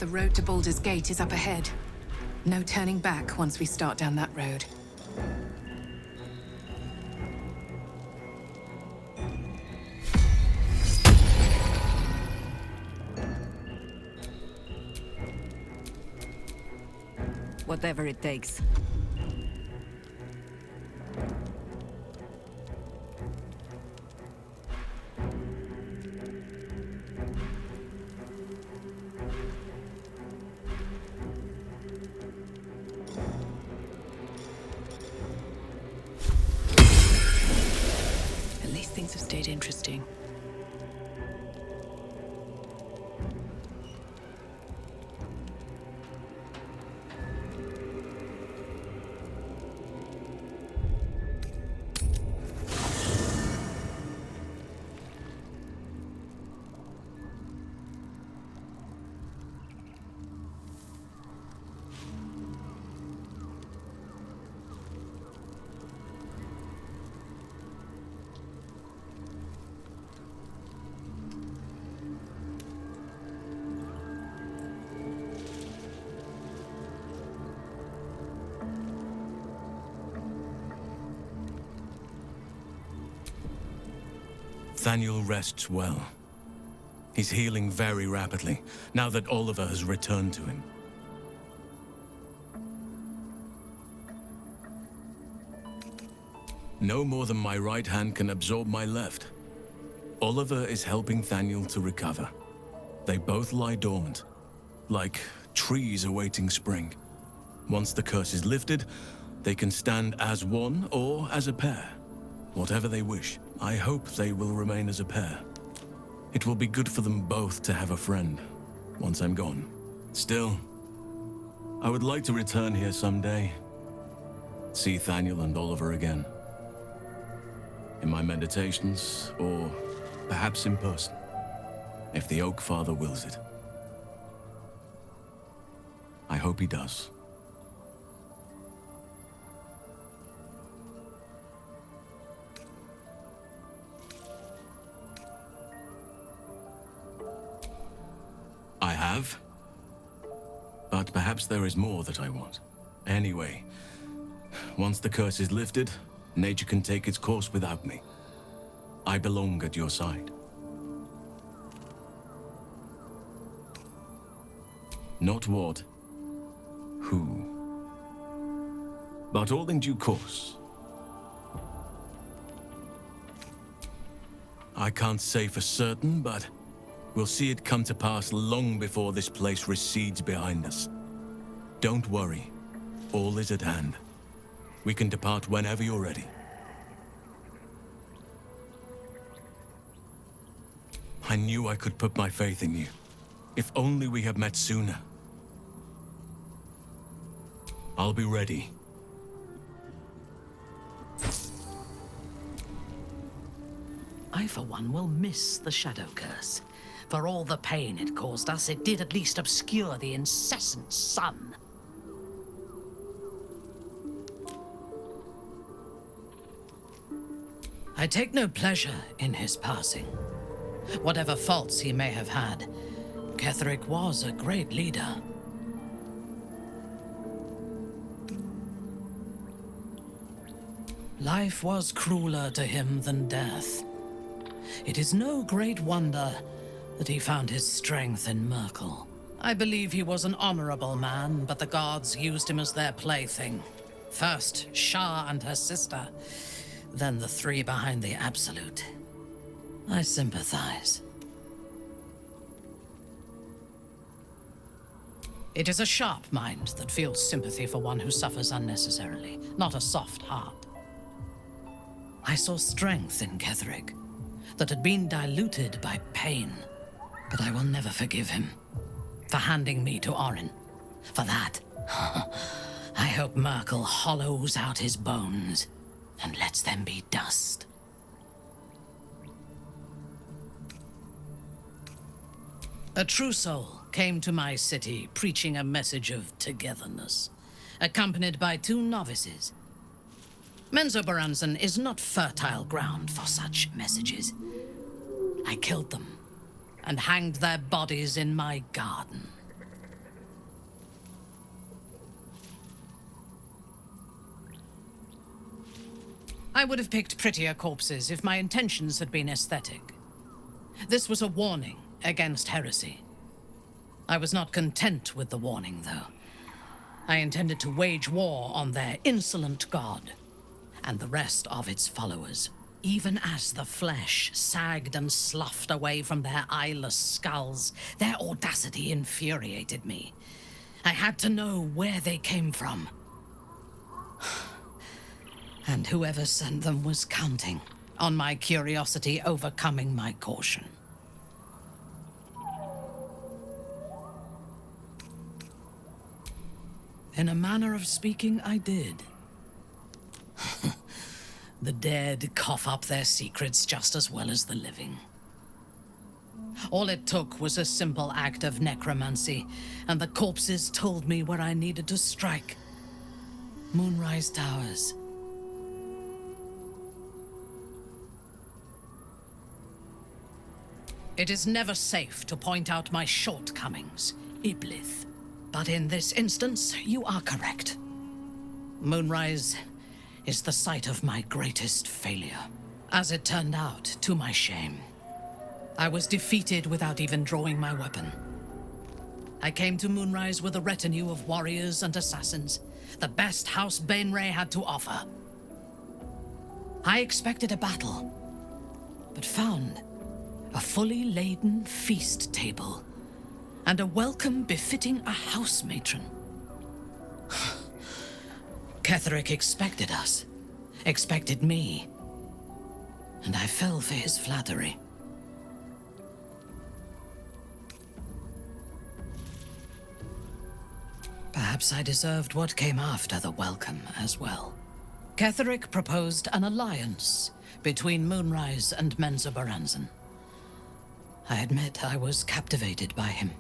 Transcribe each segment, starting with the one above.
The road to Baldur's Gate is up ahead. No turning back once we start down that road. Whatever it takes. At least things have stayed interesting. Thaniel rests well. He's healing very rapidly, now that Oliver has returned to him. No more than my right hand can absorb my left. Oliver is helping Thaniel to recover. They both lie dormant, like trees awaiting spring. Once the curse is lifted, they can stand as one or as a pair. Whatever they wish. I hope they will remain as a pair. It will be good for them both to have a friend, once I'm gone. Still, I would like to return here someday. See Thaniel and Oliver again. In my meditations, or perhaps in person, if the Oak Father wills it. I hope he does. I have. But perhaps there is more that I want. Anyway, once the curse is lifted, nature can take its course without me. I belong at your side. Not what, who, but all in due course. I can't say for certain, but we'll see it come to pass long before this place recedes behind us. Don't worry. All is at hand. We can depart whenever you're ready. I knew I could put my faith in you. If only we had met sooner. I'll be ready. I, for one, will miss the Shadow Curse. For all the pain it caused us, it did at least obscure the incessant sun. I take no pleasure in his passing. Whatever faults he may have had, Ketheric was a great leader. Life was crueler to him than death. It is no great wonder that he found his strength in Merkel. I believe he was an honorable man, but the gods used him as their plaything. First Shah and her sister, then the three behind the Absolute. I sympathize. It is a sharp mind that feels sympathy for one who suffers unnecessarily, not a soft heart. I saw strength in Ketheric that had been diluted by pain, but I will never forgive him for handing me to Orin. For that, I hope Merkel hollows out his bones and lets them be dust. A true soul came to my city preaching a message of togetherness, accompanied by two novices. Menzoberranzan is not fertile ground for such messages. I killed them and hanged their bodies in my garden. I would have picked prettier corpses if my intentions had been aesthetic. This was a warning against heresy. I was not content with the warning, though. I intended to wage war on their insolent god and the rest of its followers. Even as the flesh sagged and sloughed away from their eyeless skulls, their audacity infuriated me. I had to know where they came from. And whoever sent them was counting on my curiosity overcoming my caution. In a manner of speaking, I did. The dead cough up their secrets just as well as the living. All it took was a simple act of necromancy, and the corpses told me where I needed to strike. Moonrise Towers. It is never safe to point out my shortcomings, Iblith. But in this instance, you are correct. Moonrise is the site of my greatest failure. As it turned out, to my shame, I was defeated without even drawing my weapon. I came to Moonrise with a retinue of warriors and assassins, the best House Bainray had to offer. I expected a battle, but found a fully laden feast table and a welcome befitting a house matron. Ketheric expected us, expected me, and I fell for his flattery. Perhaps I deserved what came after the welcome as well. Ketheric proposed an alliance between Moonrise and Menzoberranzan. I admit I was captivated by him.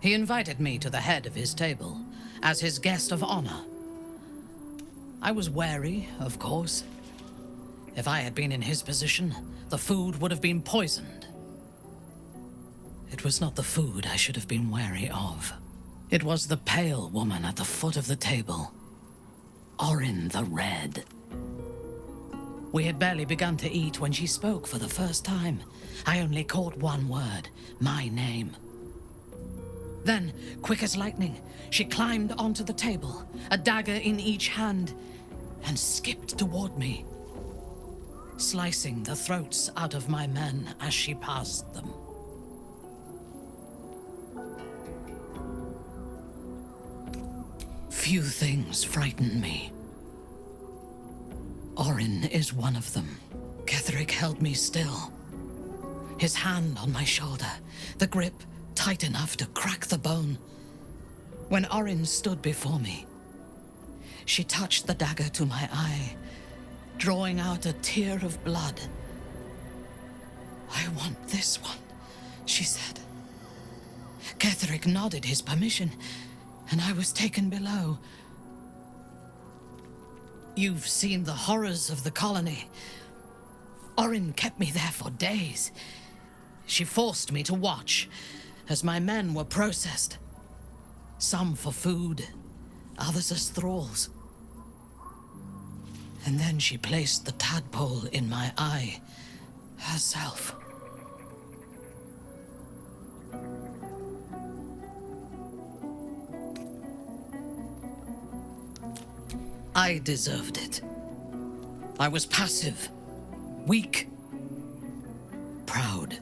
He invited me to the head of his table as his guest of honor. I was wary, of course. If I had been in his position, the food would have been poisoned. It was not the food I should have been wary of. It was the pale woman at the foot of the table. Orin the Red. We had barely begun to eat when she spoke for the first time. I only caught one word, my name. Then, quick as lightning, she climbed onto the table, a dagger in each hand, and skipped toward me, slicing the throats out of my men as she passed them. Few things frighten me. Orin is one of them. Ketheric held me still, his hand on my shoulder, the grip tight enough to crack the bone. When Orin stood before me, she touched the dagger to my eye, drawing out a tear of blood. "I want this one," she said. Ketheric nodded his permission, and I was taken below. You've seen the horrors of the colony. Orin kept me there for days. She forced me to watch as my men were processed. Some for food, others as thralls. And then she placed the tadpole in my eye herself. I deserved it. I was passive, weak, proud.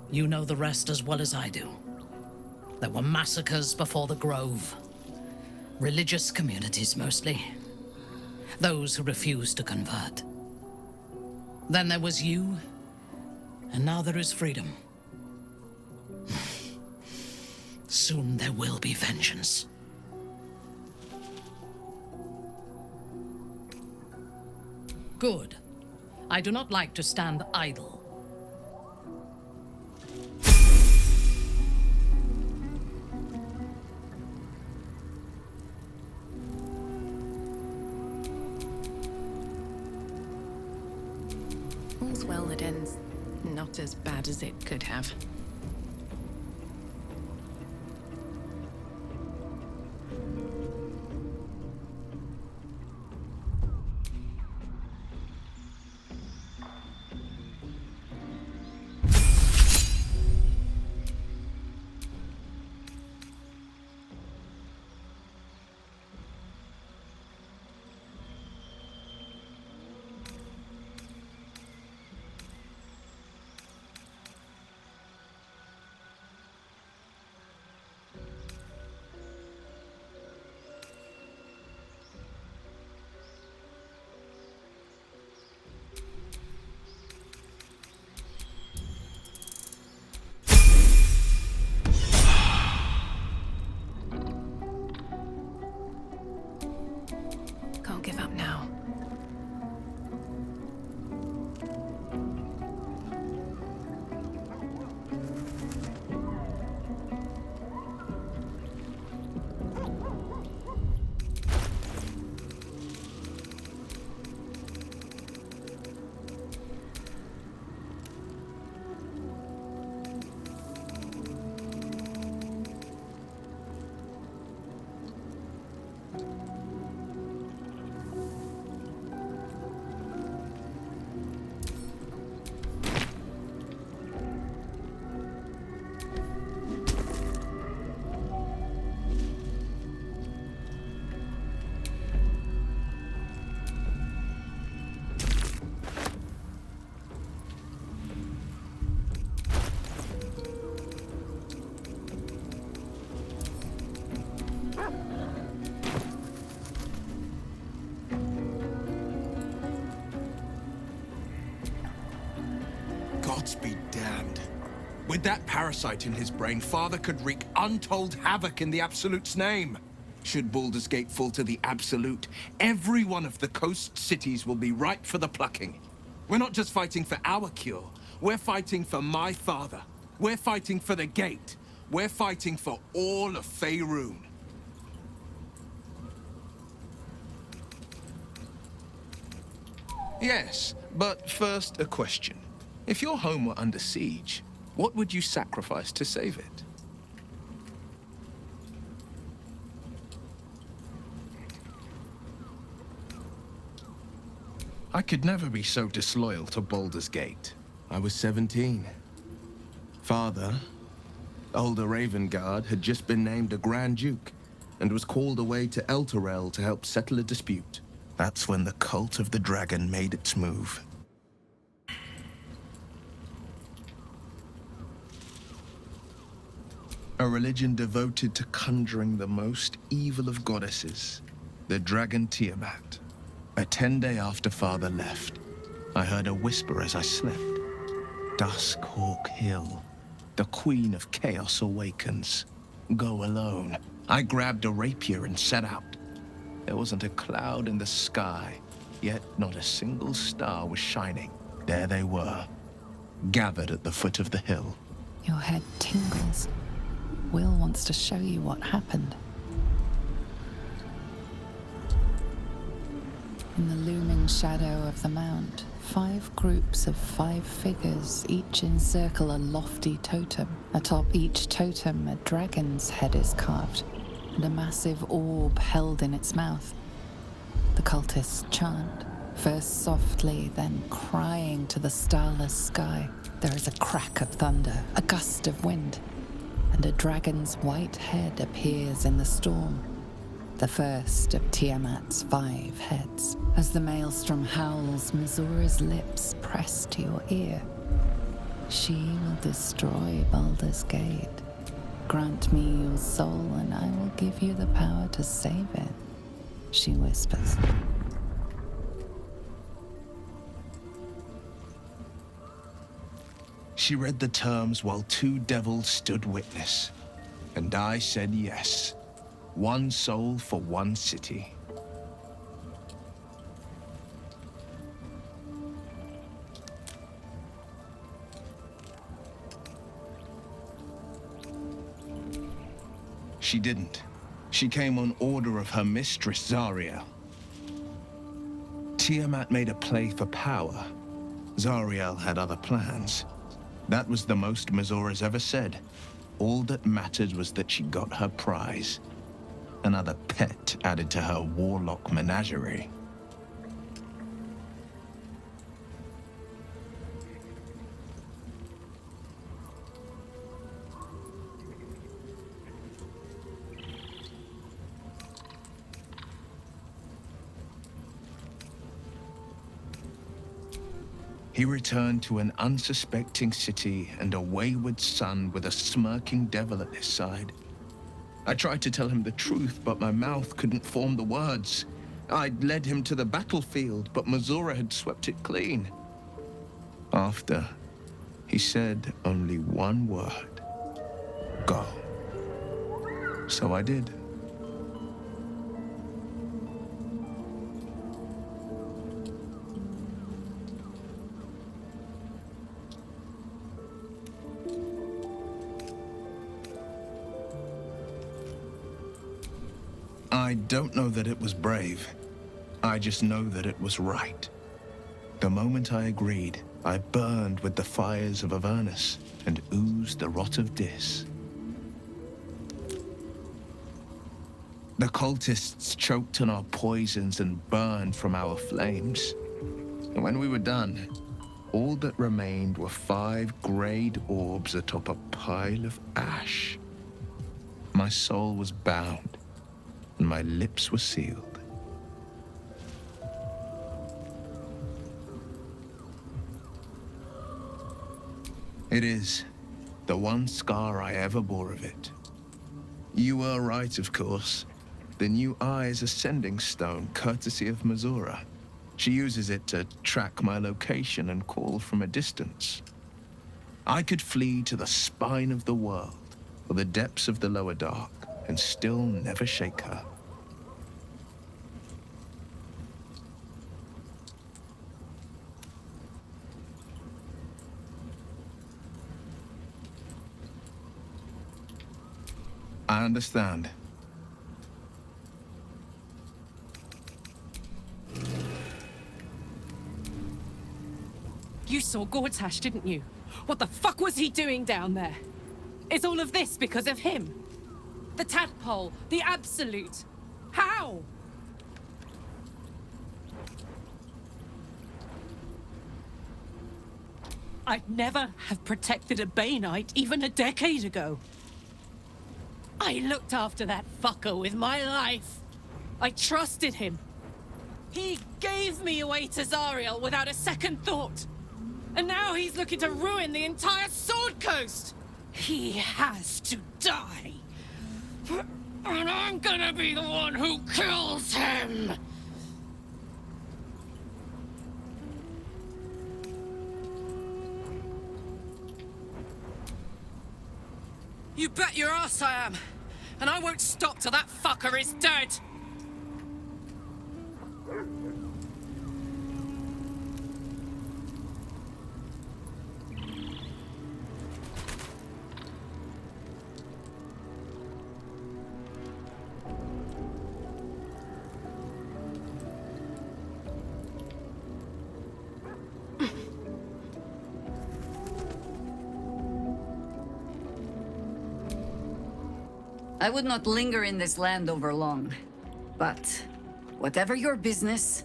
You know the rest as well as I do. There were massacres before the Grove. Religious communities, mostly. Those who refused to convert. Then there was you, and now there is freedom. Soon there will be vengeance. Good. I do not like to stand idle. All's well that ends not as bad as it could have. Can't give up now. Gods be damned. With that parasite in his brain, Father could wreak untold havoc in the Absolute's name. Should Baldur's Gate fall to the Absolute, every one of the coast cities will be ripe for the plucking. We're not just fighting for our cure. We're fighting for my father. We're fighting for the Gate. We're fighting for all of Faerun. Yes, but first a question. If your home were under siege, what would you sacrifice to save it? I could never be so disloyal to Baldur's Gate. I was 17. Father, older Ravengard, had just been named a Grand Duke and was called away to Elturel to help settle a dispute. That's when the cult of the dragon made its move. A religion devoted to conjuring the most evil of goddesses, the dragon Tiamat. A 10-day after Father left, I heard a whisper as I slept. Duskhawk Hill, the Queen of Chaos awakens. Go alone. I grabbed a rapier and set out. There wasn't a cloud in the sky, yet not a single star was shining. There they were, gathered at the foot of the hill. Your head tingles. Will wants to show you what happened. In the looming shadow of the mount, 5 groups of 5 figures each encircle a lofty totem. Atop each totem, a dragon's head is carved, and a massive orb held in its mouth. The cultists chant, first softly, then crying to the starless sky. There is a crack of thunder, a gust of wind, and a dragon's white head appears in the storm. The first of Tiamat's 5 heads. As the maelstrom howls, Missoura's lips press to your ear. She will destroy Baldur's Gate. Grant me your soul, and I will give you the power to save it, she whispers. She read the terms while 2 devils stood witness, and I said yes. 1 soul for 1 city. She didn't. She came on order of her mistress, Zariel. Tiamat made a play for power. Zariel had other plans. That was the most Missoura's ever said. All that mattered was that she got her prize. Another pet added to her warlock menagerie. He returned to an unsuspecting city and a wayward son with a smirking devil at his side. I tried to tell him the truth, but my mouth couldn't form the words. I'd led him to the battlefield, but Missoura had swept it clean. After, he said only one word. Go. So I did. I don't know that it was brave. I just know that it was right. The moment I agreed, I burned with the fires of Avernus and oozed the rot of Dis. The cultists choked on our poisons and burned from our flames. And when we were done, all that remained were 5 greyed orbs atop a pile of ash. My soul was bound, and my lips were sealed. It is the one scar I ever bore of it. You were right, of course. The new eye is a sending stone, courtesy of Mazura. She uses it to track my location and call from a distance. I could flee to the spine of the world, or the depths of the lower dark, and still never shake her. I understand. You saw Gortash, didn't you? What the fuck was he doing down there? Is all of this because of him? The tadpole, the Absolute. How? I'd never have protected a Banite even a decade ago. I looked after that fucker with my life. I trusted him. He gave me away to Zariel without a second thought. And now he's looking to ruin the entire Sword Coast! He has to die! And I'm gonna be the one who kills him! You bet your ass I am! And I won't stop till that fucker is dead! I would not linger in this land over long. But, whatever your business,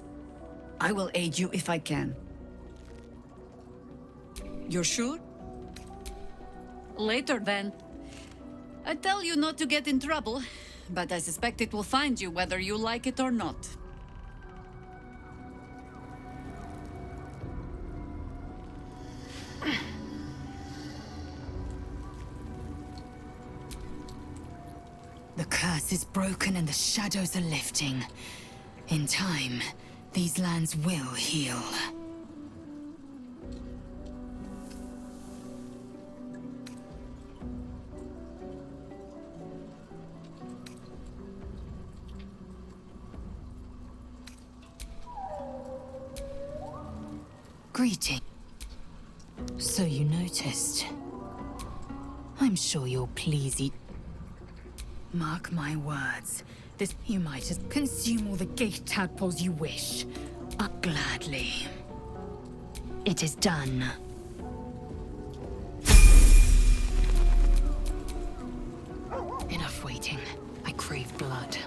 I will aid you if I can. You're sure? Later, then. I tell you not to get in trouble, but I suspect it will find you whether you like it or not. The curse is broken and the shadows are lifting. In time, these lands will heal. Greeting. So you noticed. I'm sure you'll please eat. Mark my words. This you might just consume all the gate tadpoles you wish. Gladly. It is done. Enough waiting. I crave blood.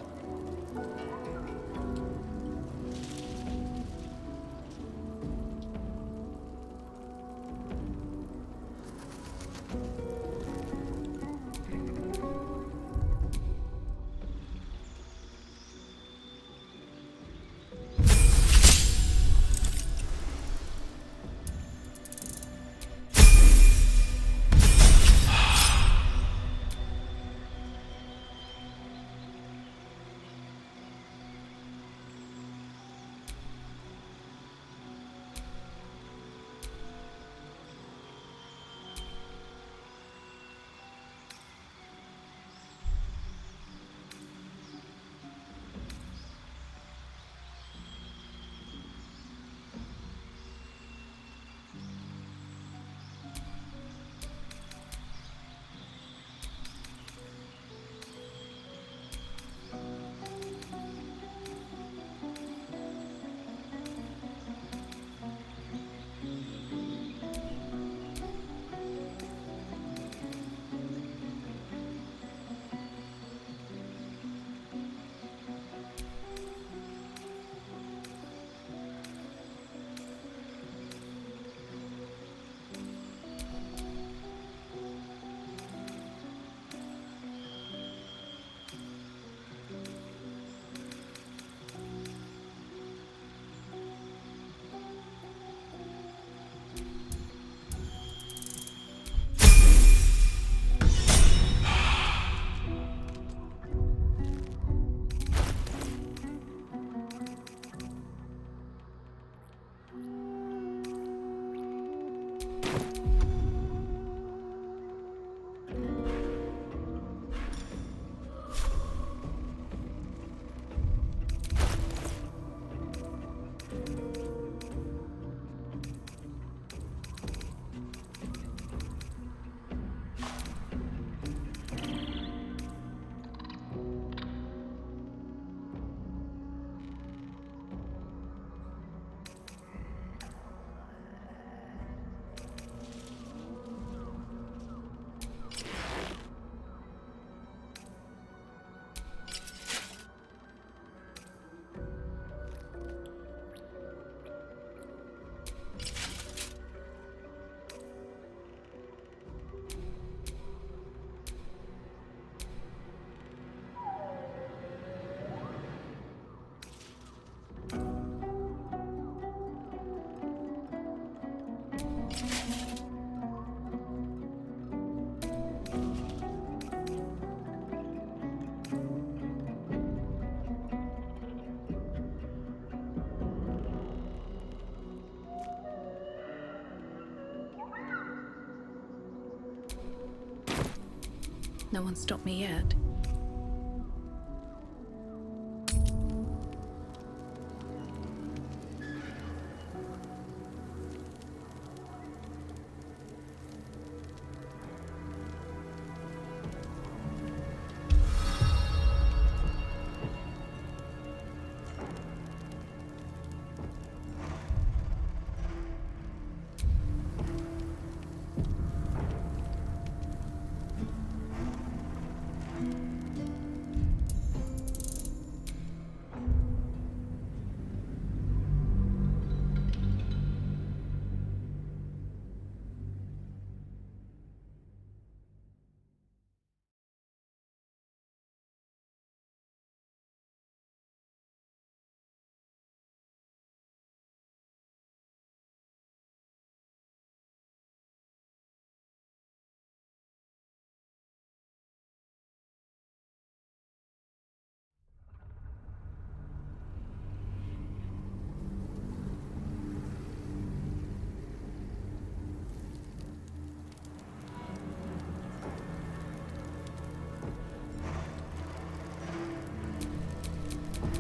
No one stopped me yet.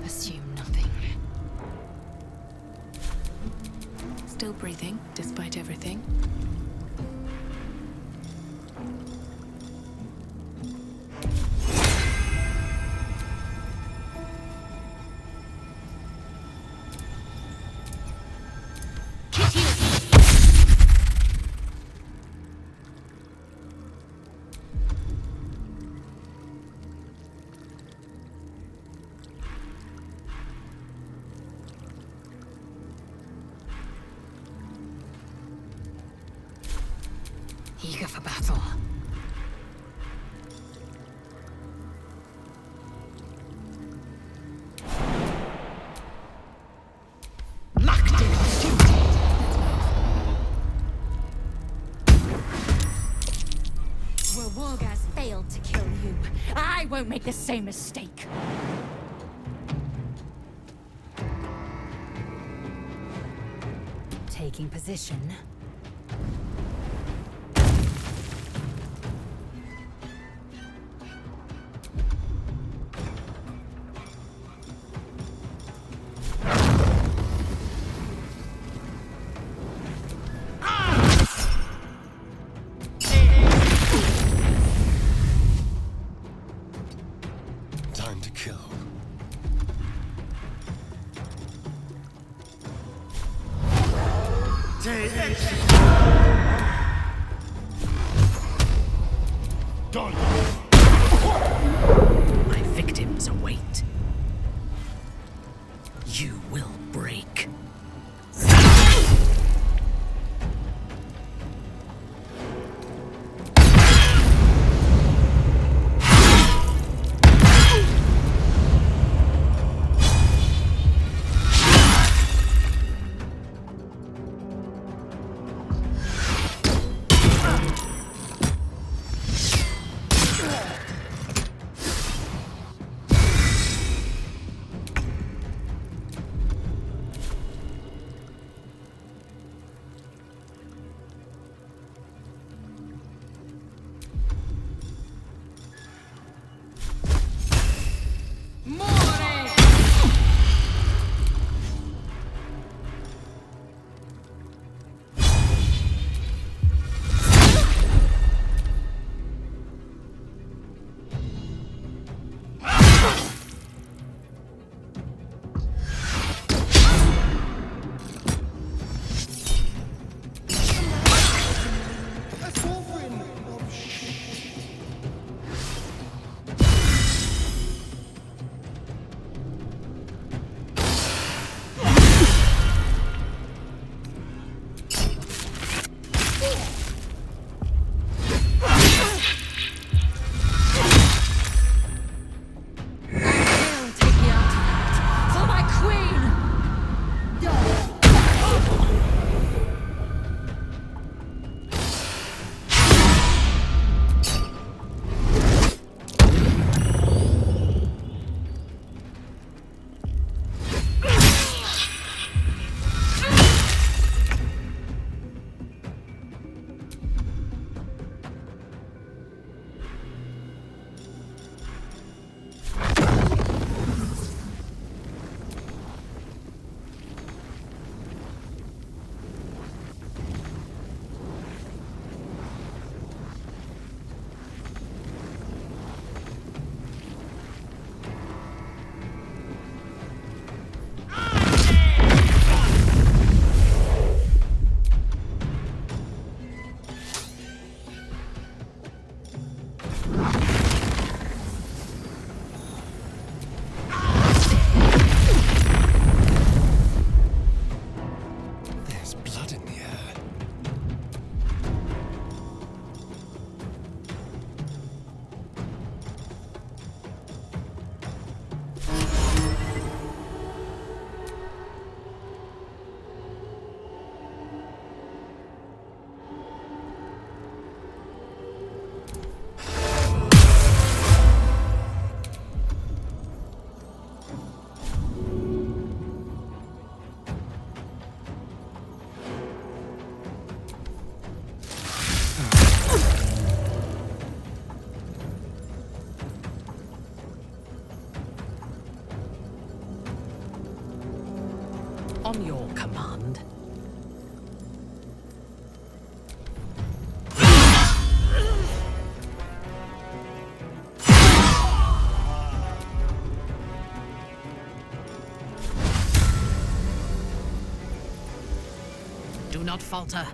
Assume nothing. Still breathing, despite everything. Eager for battle. Where Wargas failed to kill you, I won't make the same mistake. Taking position. Time to kill. Done. My victims await. You will break. On your command. Do not falter.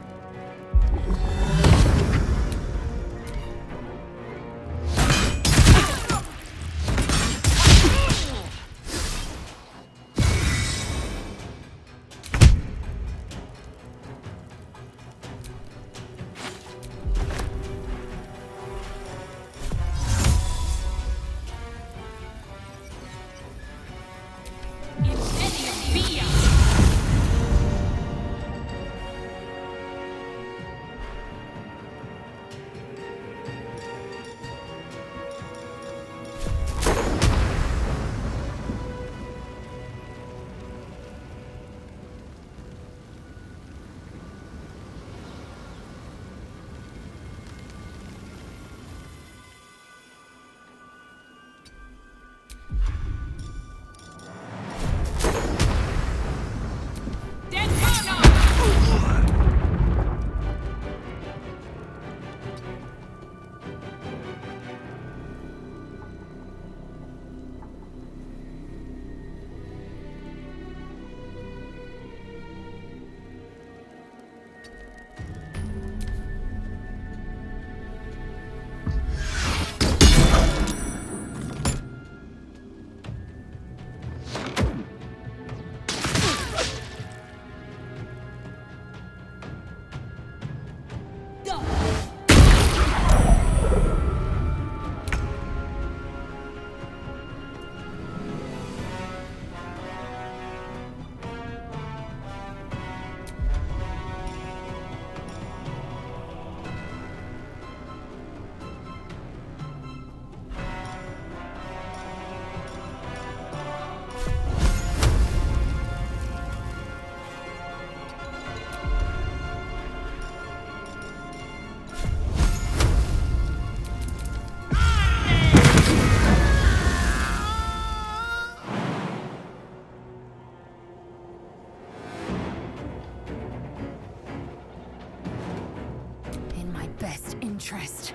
Interest.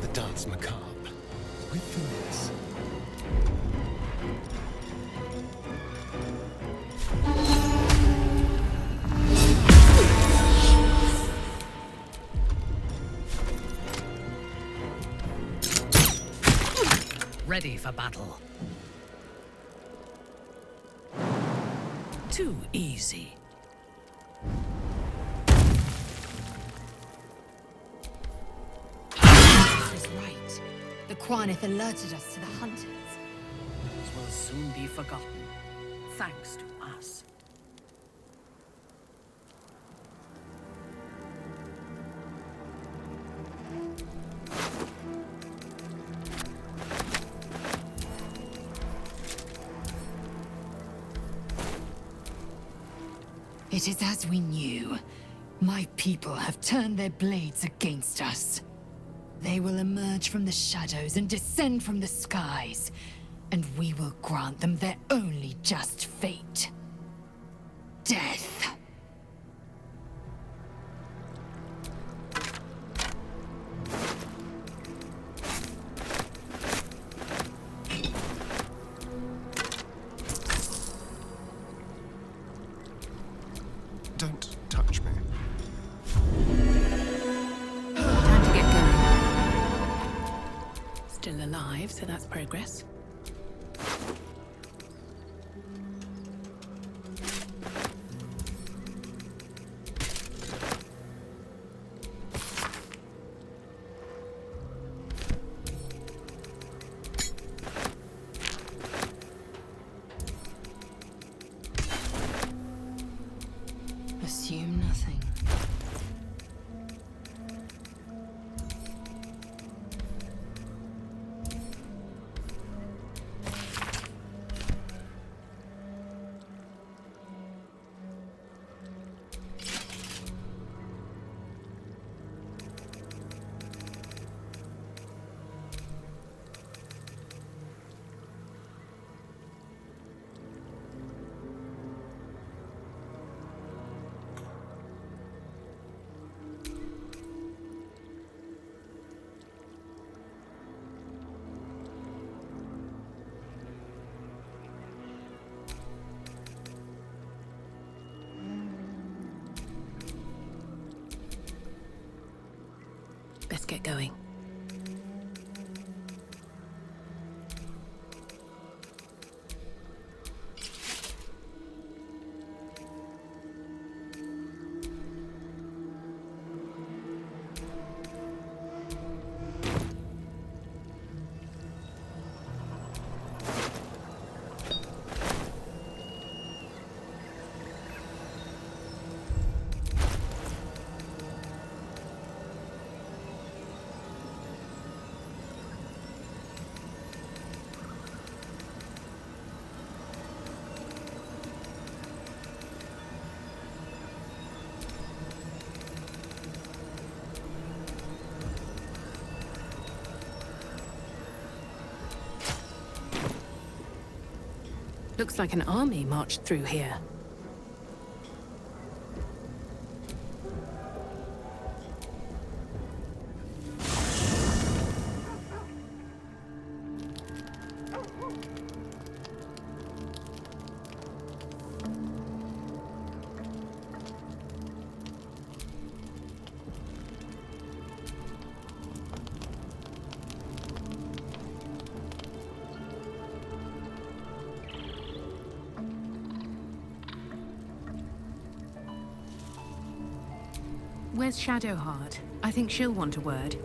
The dance macabre. With finesse. Ready for battle. Too easy. Right. The Quanith alerted us to the hunters. These will soon be forgotten, thanks to us. It is as we knew. My people have turned their blades against us. They will emerge from the shadows and descend from the skies, and we will grant them their only just fate. Death. Don't touch me. Time to get going. Still alive, so that's progress. Assume nothing. going. Looks like an army marched through here. Where's Shadowheart? I think she'll want a word.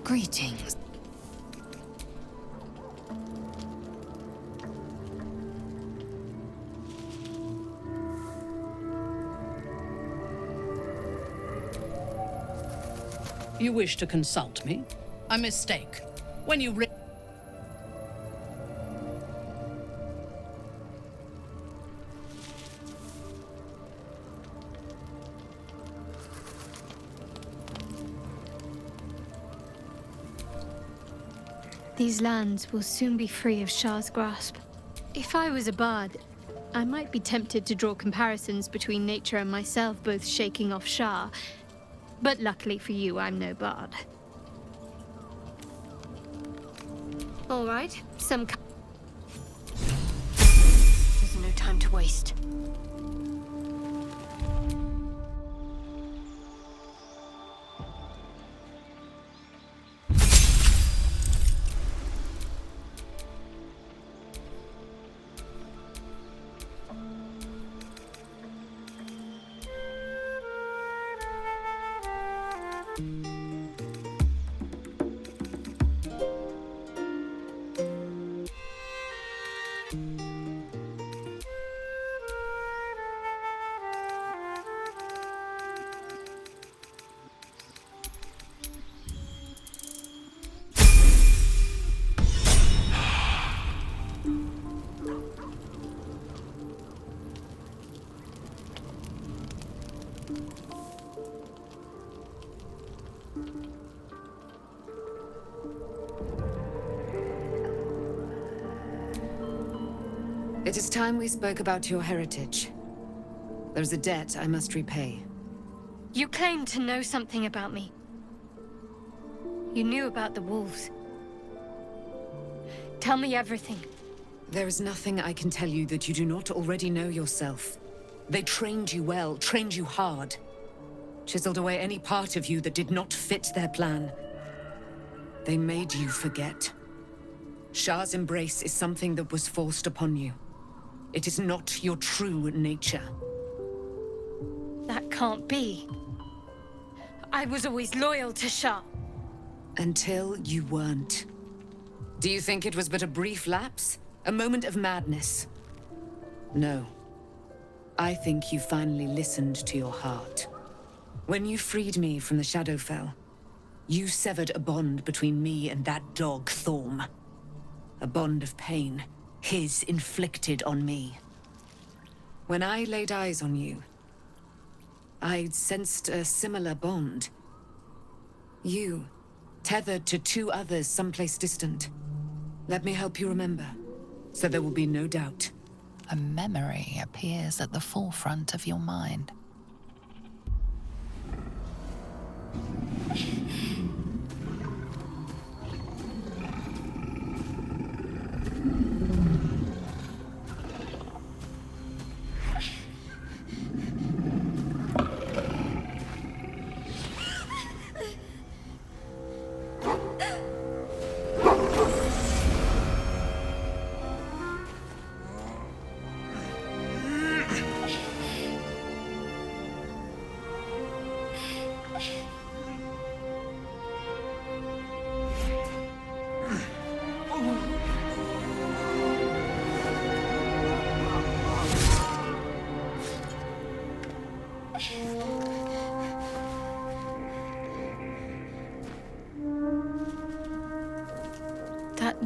Greetings. You wish to consult me? A mistake. When you These lands will soon be free of Shah's grasp. If I was a bard, I might be tempted to draw comparisons between nature and myself both shaking off Shah. But luckily for you, I'm no bard. All right, There's no time to waste. It is time we spoke about your heritage. There's a debt I must repay. You claim to know something about me. You knew about the wolves. Tell me everything. There is nothing I can tell you that you do not already know yourself. They trained you well, trained you hard. Chiseled away any part of you that did not fit their plan. They made you forget. Shah's embrace is something that was forced upon you. It is not your true nature. That can't be. I was always loyal to Shah. Until you weren't. Do you think it was but a brief lapse? A moment of madness? No. I think you finally listened to your heart. When you freed me from the Shadowfell, you severed a bond between me and that dog, Thorm. A bond of pain, his inflicted on me. When I laid eyes on you, I sensed a similar bond. You, tethered to two others someplace distant. Let me help you remember, so there will be no doubt. A memory appears at the forefront of your mind.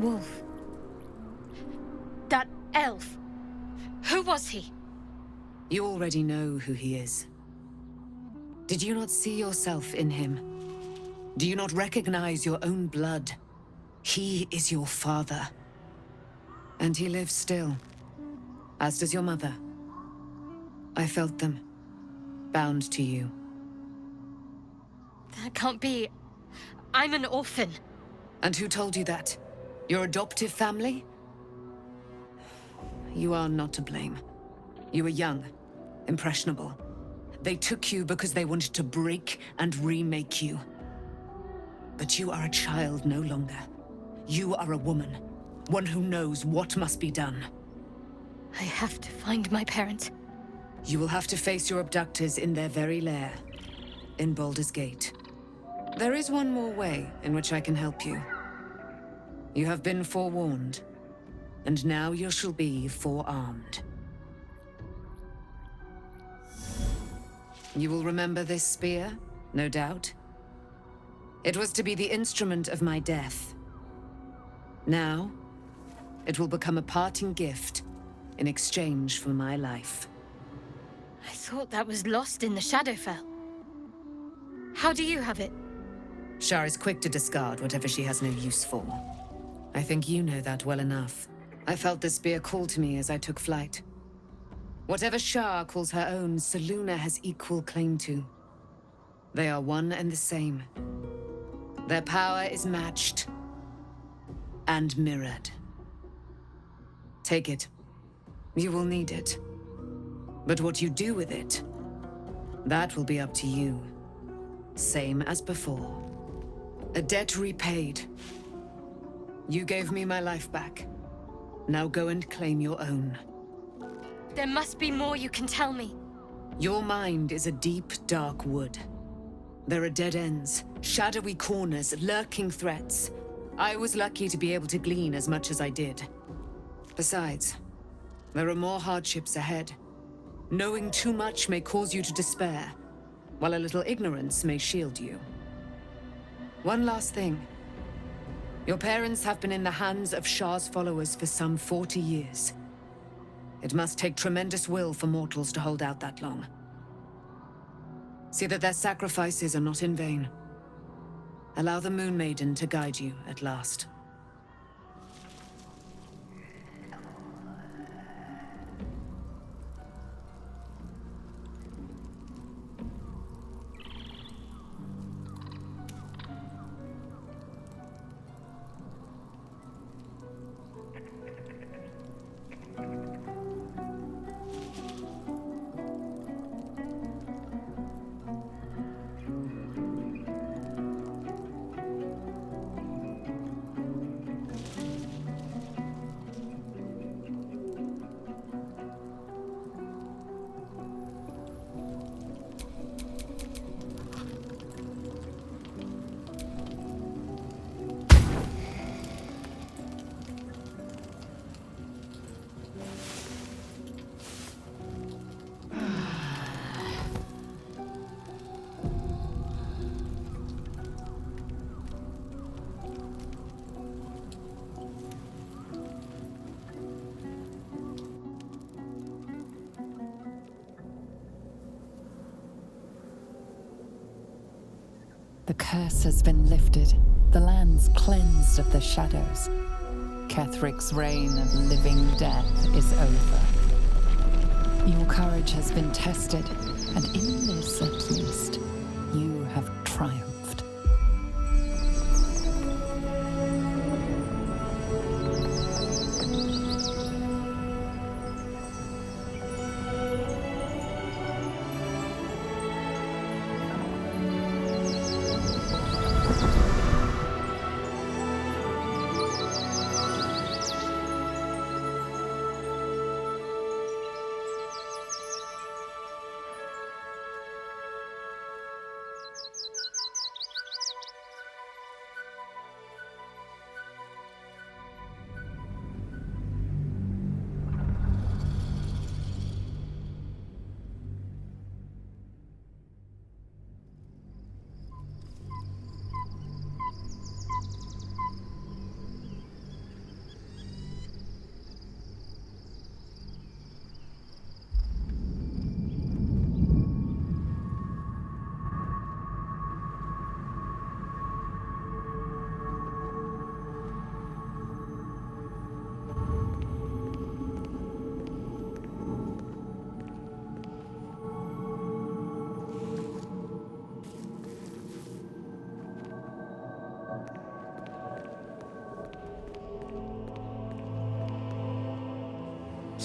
wolf. That elf. Who was he? You already know who he is. Did you not see yourself in him? Do you not recognize your own blood? He is your father. And he lives still. As does your mother. I felt them. Bound to you. That can't be. I'm an orphan. And who told you that? Your adoptive family? You are not to blame. You were young, impressionable. They took you because they wanted to break and remake you. But you are a child no longer. You are a woman, one who knows what must be done. I have to find my parents. You will have to face your abductors in their very lair, in Baldur's Gate. There is one more way in which I can help you. You have been forewarned, and now you shall be forearmed. You will remember this spear, no doubt. It was to be the instrument of my death. Now, it will become a parting gift in exchange for my life. I thought that was lost in the Shadowfell. How do you have it? Shar is quick to discard whatever she has no use for. I think you know that well enough. I felt the spear call to me as I took flight. Whatever Shar calls her own, Selûne has equal claim to. They are one and the same. Their power is matched and mirrored. Take it. You will need it. But what you do with it, that will be up to you. Same as before. A debt repaid. You gave me my life back. Now go and claim your own. There must be more you can tell me. Your mind is a deep, dark wood. There are dead ends, shadowy corners, lurking threats. I was lucky to be able to glean as much as I did. Besides, there are more hardships ahead. Knowing too much may cause you to despair, while a little ignorance may shield you. One last thing. Your parents have been in the hands of Shar's followers for some 40 years. It must take tremendous will for mortals to hold out that long. See that their sacrifices are not in vain. Allow the Moon Maiden to guide you at last. The curse has been lifted, the lands cleansed of the shadows. Kethric's reign of living death is over. Your courage has been tested, and in this at least, you have triumphed.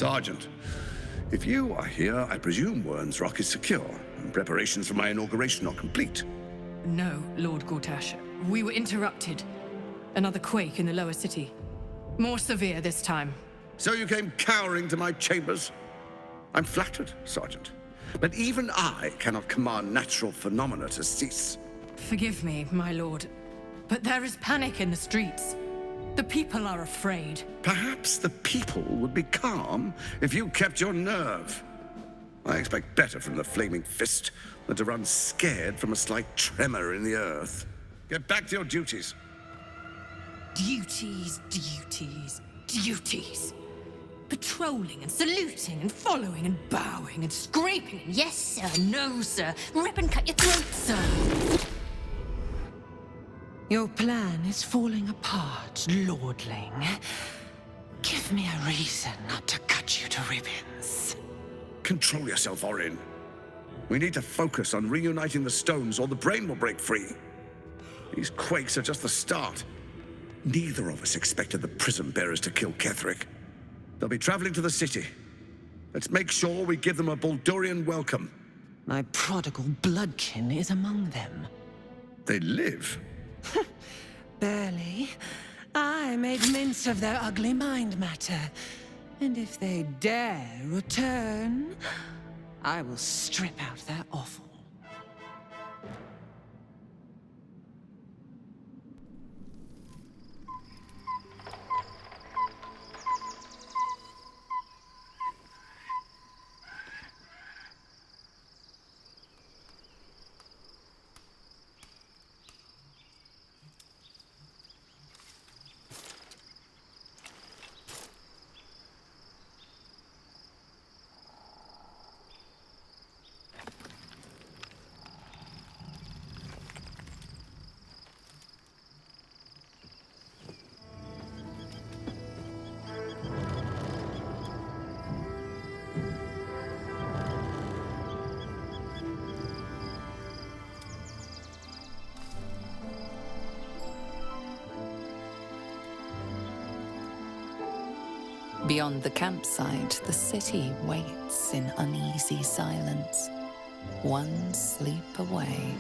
Sergeant, if you are here, I presume Wern's Rock is secure, and preparations for my inauguration are complete. No, Lord Gortash. We were interrupted. Another quake in the lower city. More severe this time. So you came cowering to my chambers? I'm flattered, Sergeant. But even I cannot command natural phenomena to cease. Forgive me, my lord, but there is panic in the streets. The people are afraid. Perhaps the people would be calm if you kept your nerve. I expect better from the Flaming Fist than to run scared from a slight tremor in the earth. Get back to your duties. Duties, duties, duties. Patrolling and saluting and following and bowing and scraping and yes sir, no sir, rip and cut your throat, sir. Your plan is falling apart, lordling. Give me a reason not to cut you to ribbons. Control yourself, Orin. We need to focus on reuniting the stones or the brain will break free. These quakes are just the start. Neither of us expected the prism bearers to kill Ketheric. They'll be traveling to the city. Let's make sure we give them a Baldurian welcome. My prodigal bloodkin is among them. They live. Barely. I made mince of their ugly mind matter. And if they dare return, I will strip out their offal. Beyond the campsite, the city waits in uneasy silence, one sleep away.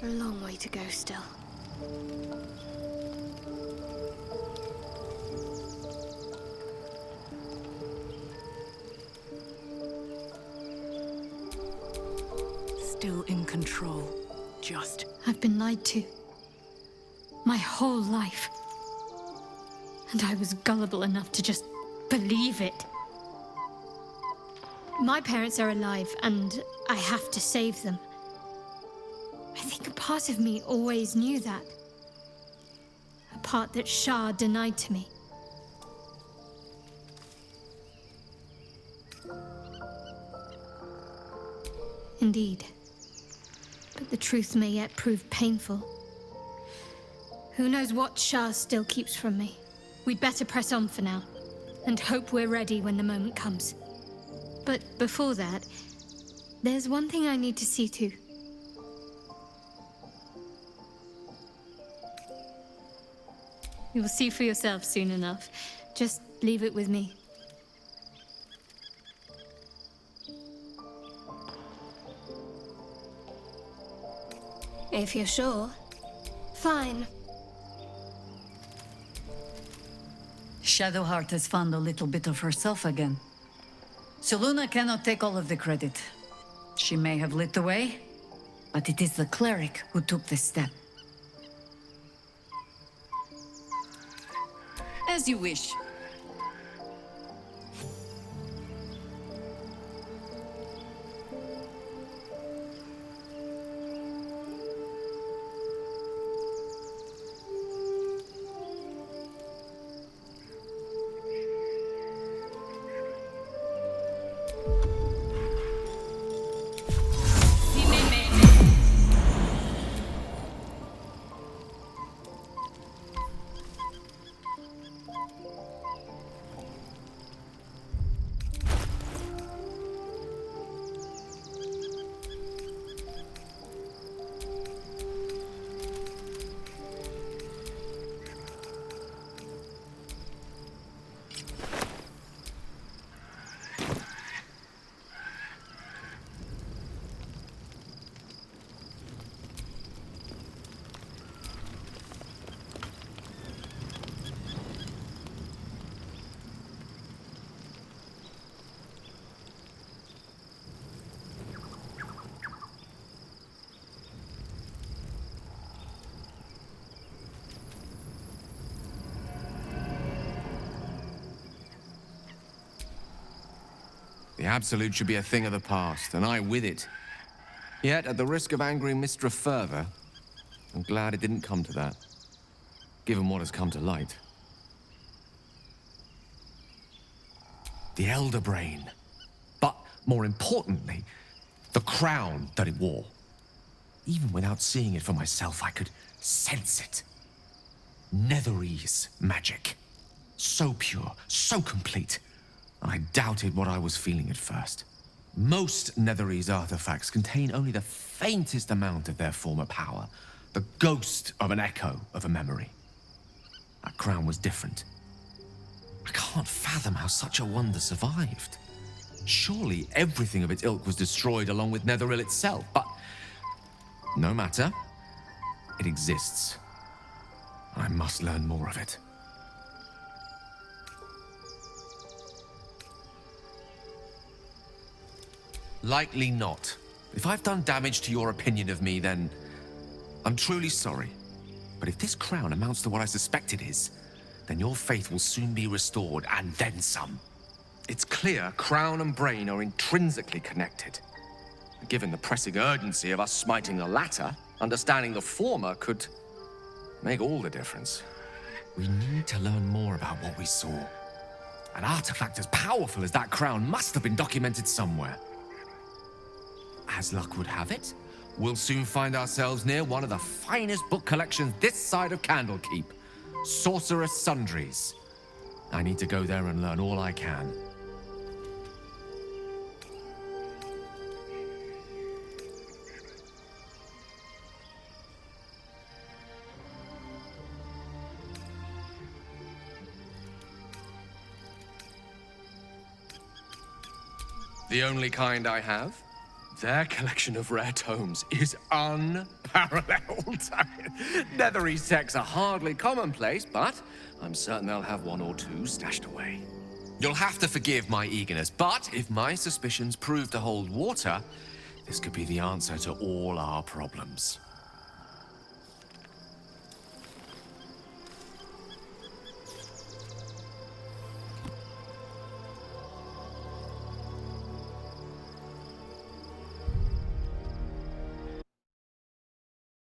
A long way to go still. Still in control. Just. I've been lied to. My whole life. And I was gullible enough to just believe it. My parents are alive, and I have to save them. I think a part of me always knew that. A part that Shah denied to me. Indeed. But the truth may yet prove painful. Who knows what Shah still keeps from me? We'd better press on for now, and hope we're ready when the moment comes. But before that, there's one thing I need to see to. You'll see for yourself soon enough. Just leave it with me. If you're sure. Fine. Shadowheart has found a little bit of herself again. Selûne cannot take all of the credit. She may have lit the way, but it is the cleric who took this step. As you wish. The Absolute should be a thing of the past, and I with it. Yet, at the risk of angering Mystra further, I'm glad it didn't come to that, given what has come to light. The Elder Brain. But, more importantly, the crown that it wore. Even without seeing it for myself, I could sense it. Netherese magic. So pure, so complete. I doubted what I was feeling at first. Most Netherese artifacts contain only the faintest amount of their former power, the ghost of an echo of a memory. That crown was different. I can't fathom how such a wonder survived. Surely everything of its ilk was destroyed along with Netheril itself, but no matter. It exists. I must learn more of it. Likely not. If I've done damage to your opinion of me, then I'm truly sorry. But if this crown amounts to what I suspect it is, then your faith will soon be restored, and then some. It's clear crown and brain are intrinsically connected. Given the pressing urgency of us smiting the latter, understanding the former could make all the difference. We need to learn more about what we saw. An artifact as powerful as that crown must have been documented somewhere. As luck would have it, we'll soon find ourselves near one of the finest book collections this side of Candlekeep. Sorcerous Sundries. I need to go there and learn all I can. The only kind I have? Their collection of rare tomes is unparalleled. Nethery texts are hardly commonplace, but I'm certain they'll have one or two stashed away. You'll have to forgive my eagerness, but if my suspicions prove to hold water, this could be the answer to all our problems.